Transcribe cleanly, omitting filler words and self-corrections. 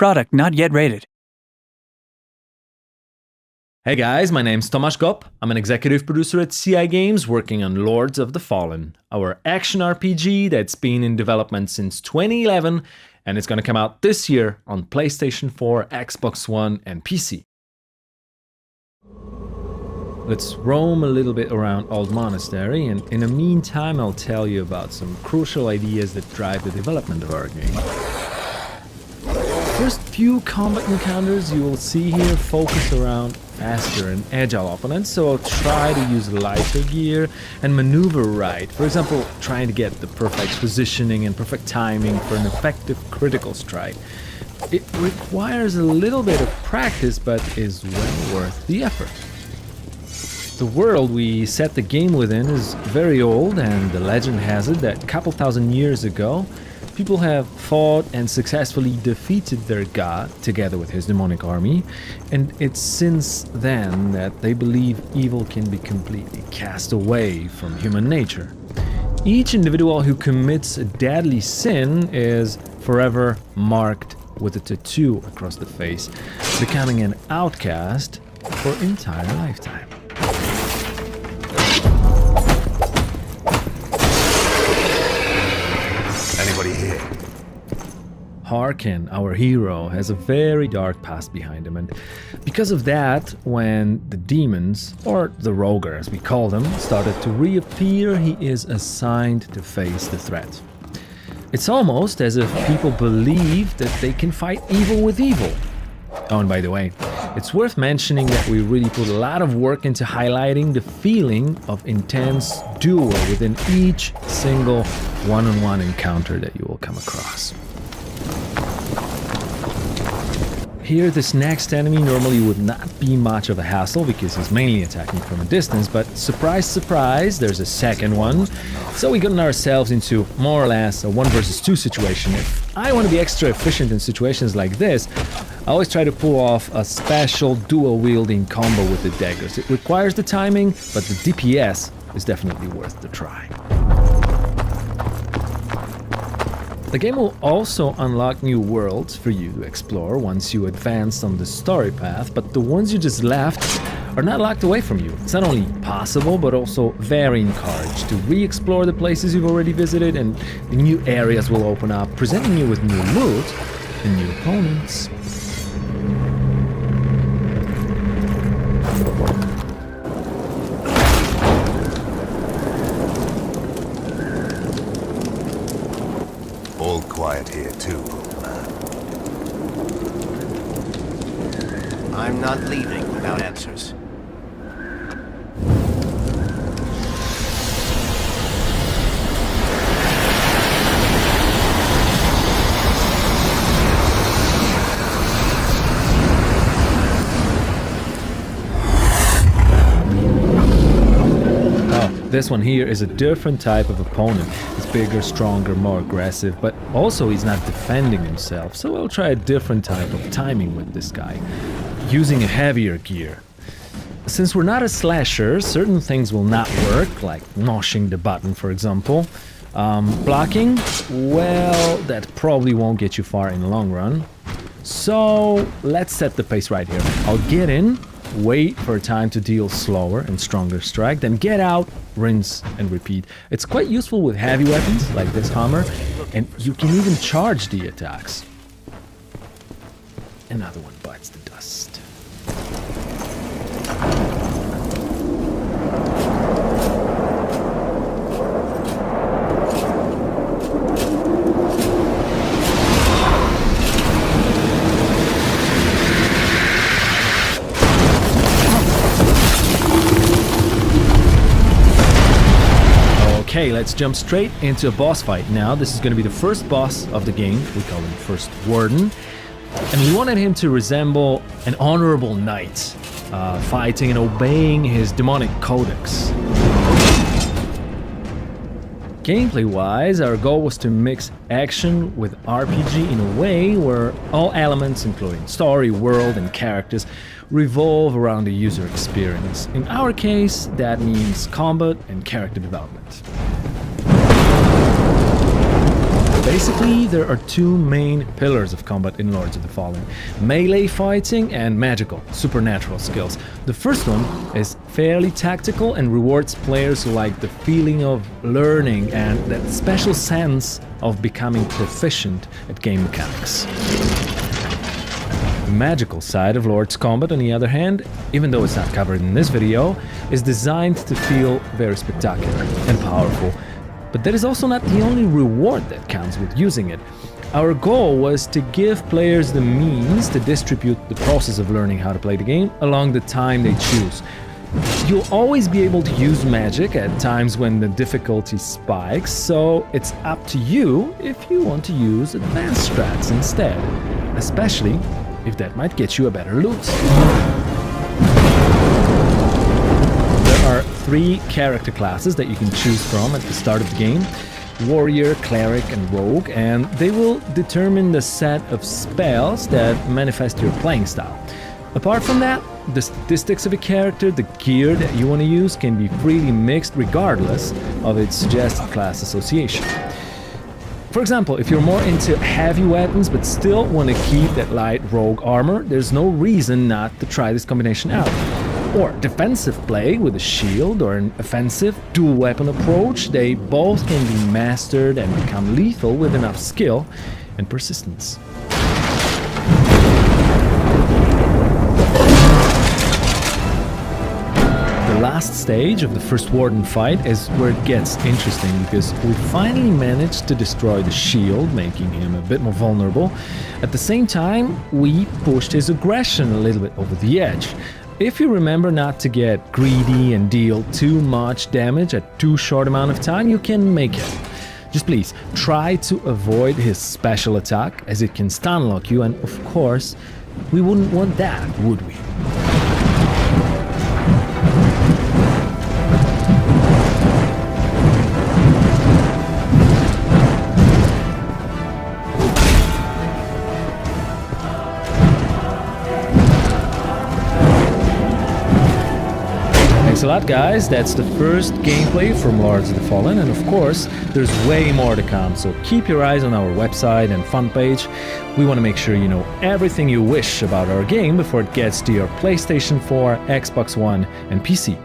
Product not yet rated. Hey guys, my name's Tomasz Gop. I'm an executive producer at CI Games working on Lords of the Fallen, our action RPG that's been in development since 2011 and it's going to come out this year on PlayStation 4, Xbox One and PC. Let's roam a little bit around Old Monastery, and in the meantime I'll tell you about some crucial ideas that drive the development of our game. First few combat encounters you will see here focus around faster and agile opponents, so I'll try to use lighter gear and maneuver right. For example, trying to get the perfect positioning and perfect timing for an effective critical strike. It requires a little bit of practice, but is well worth the effort. The world we set the game within is very old, and the legend has it that a couple thousand years ago, people have fought and successfully defeated their god together with his demonic army, and it's since then that they believe evil can be completely cast away from human nature. Each individual who commits a deadly sin is forever marked with a tattoo across the face, becoming an outcast for an entire lifetime. Anybody here? Harkin, our hero, has a very dark past behind him, and because of that, when the demons, or the Roger as we call them, started to reappear, he is assigned to face the threat. It's almost as if people believe that they can fight evil with evil. Oh, and by the way, it's worth mentioning that we really put a lot of work into highlighting the feeling of intense duel within each single one-on-one encounter that you will come across. Here, this next enemy normally would not be much of a hassle because he's mainly attacking from a distance, but surprise, surprise, there's a second one. So we gotten ourselves into more or less a 1 versus 2 situation. If I want to be extra efficient in situations like this, I always try to pull off a special dual-wielding combo with the daggers. It requires the timing, but the DPS is definitely worth the try. The game will also unlock new worlds for you to explore once you advance on the story path, but the ones you just left are not locked away from you. It's not only possible, but also very encouraged to re-explore the places you've already visited, and the new areas will open up, presenting you with new loot and new opponents. All quiet here too, old man. I'm not leaving without answers. This one here is a different type of opponent. He's bigger, stronger, more aggressive, but also he's not defending himself, so we'll try a different type of timing with this guy, using a heavier gear. Since we're not a slasher, certain things will not work, like mashing the button, for example. Blocking, well, that probably won't get you far in the long run. So let's set the pace right here. I'll get in, wait for a time to deal slower and stronger strike, then get out, rinse and repeat. It's quite useful with heavy weapons like this hammer, and you can even charge the attacks. Another one bites the dust. Okay, let's jump straight into a boss fight now. This is going to be the first boss of the game. We call him First Warden. And we wanted him to resemble an honorable knight, fighting and obeying his demonic codex. Gameplay-wise, our goal was to mix action with RPG in a way where all elements, including story, world, and characters, revolve around the user experience. In our case, that means combat and character development. Basically, there are two main pillars of combat in Lords of the Fallen: melee fighting and magical, supernatural skills. The first one is fairly tactical and rewards players who like the feeling of learning and that special sense of becoming proficient at game mechanics. The magical side of Lord's combat, on the other hand, even though it's not covered in this video, is designed to feel very spectacular and powerful. But that is also not the only reward that counts with using it. Our goal was to give players the means to distribute the process of learning how to play the game along the time they choose. You'll always be able to use magic at times when the difficulty spikes, so it's up to you if you want to use advanced strats instead, especially if that might get you a better loot. There are 3 character classes that you can choose from at the start of the game: Warrior, Cleric, and Rogue, and they will determine the set of spells that manifest your playing style. Apart from that, the statistics of a character, the gear that you want to use, can be freely mixed regardless of its suggested class association. For example, if you're more into heavy weapons but still want to keep that light rogue armor, there's no reason not to try this combination out. Or defensive play with a shield or an offensive dual weapon approach, they both can be mastered and become lethal with enough skill and persistence. The last stage of the first Warden fight is where it gets interesting, because we finally managed to destroy the shield, making him a bit more vulnerable. At the same time, we pushed his aggression a little bit over the edge. If you remember not to get greedy and deal too much damage at too short amount of time, you can make it. Just please try to avoid his special attack, as it can stun lock you, and of course, we wouldn't want that, would we? Thanks a lot, guys. That's the first gameplay from Lords of the Fallen, and of course, there's way more to come, so keep your eyes on our website and fun page. We want to make sure you know everything you wish about our game before it gets to your PlayStation 4, Xbox One, and PC.